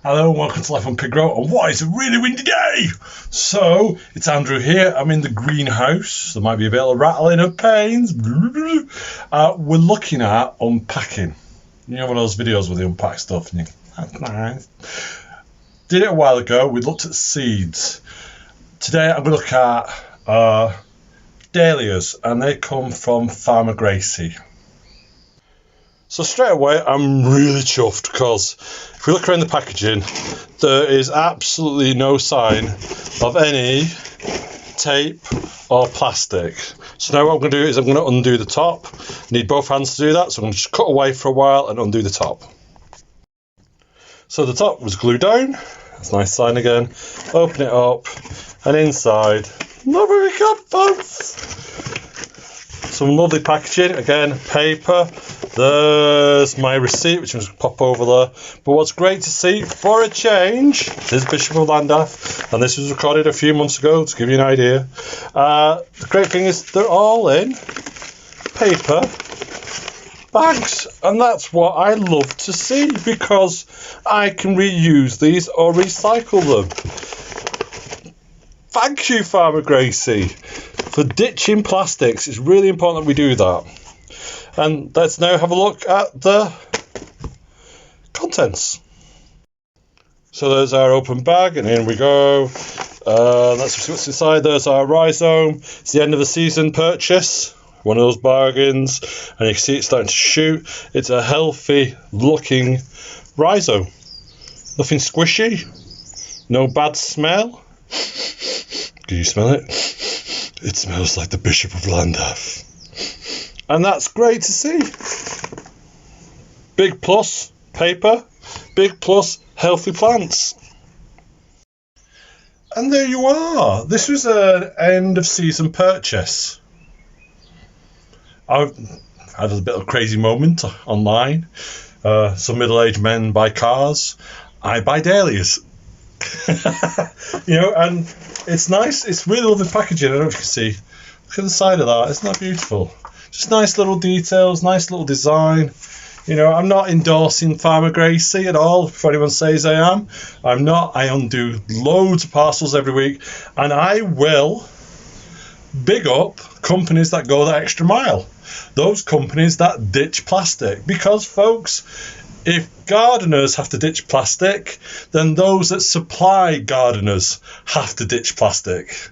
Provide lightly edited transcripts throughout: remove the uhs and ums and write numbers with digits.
Hello and welcome to Life on Pig Row, and what is a really windy day? So, it's Andrew here. I'm in the greenhouse. There might be a bit of rattling of panes. We're looking at unpacking. You know one of those videos where they unpack stuff and you that's nice. Did it a while ago. We looked at seeds. Today I'm going to look at dahlias, and they come from Farmer Gracy. So straight away, I'm really chuffed because if we look around the packaging, there is absolutely no sign of any tape or plastic. So now what I'm going to do is I'm going to undo the top. Need both hands to do that, so I'm going to just cut away for a while and undo the top. So the top was glued down. That's a nice sign again. Open it up, and inside, look what we got, folks! Some lovely packaging, again, paper. There's my receipt, which I'm just pop over there. But what's great to see, for a change, this is Bishop of Llandaff, and this was recorded a few months ago, to give you an idea. The great thing is they're all in paper bags, and that's what I love to see, because I can reuse these or recycle them. Thank you, Farmer Gracy, for ditching plastics. It's really important that we do that. And let's now have a look at the contents. So there's our open bag, and in we go. Let's see what's inside. There's our rhizome. It's the end of the season purchase. One of those bargains. And you can see it's starting to shoot. It's a healthy looking rhizome. Nothing squishy. No bad smell. Can you smell it? It smells like the Bishop of Llandaff. And that's great to see. Big plus, paper. Big plus, healthy plants. And there you are. This was an end of season purchase. I had a bit of a crazy moment online. Some middle-aged men buy cars. I buy dahlias. And it's nice. It's really lovely packaging. I don't know if you can see. Look at the side of that. Isn't that beautiful? Just nice little details, nice little design. I'm not endorsing Farmer Gracy at all, if anyone says I am. I'm not. I undo loads of parcels every week, and I will big up companies that go that extra mile. Those companies that ditch plastic. Because, folks, if gardeners have to ditch plastic, then those that supply gardeners have to ditch plastic.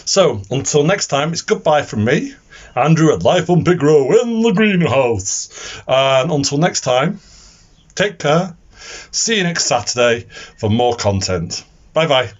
So, until next time, it's goodbye from me, Andrew at Life on Pig Row in the greenhouse. And until next time, take care. See you next Saturday for more content. Bye bye.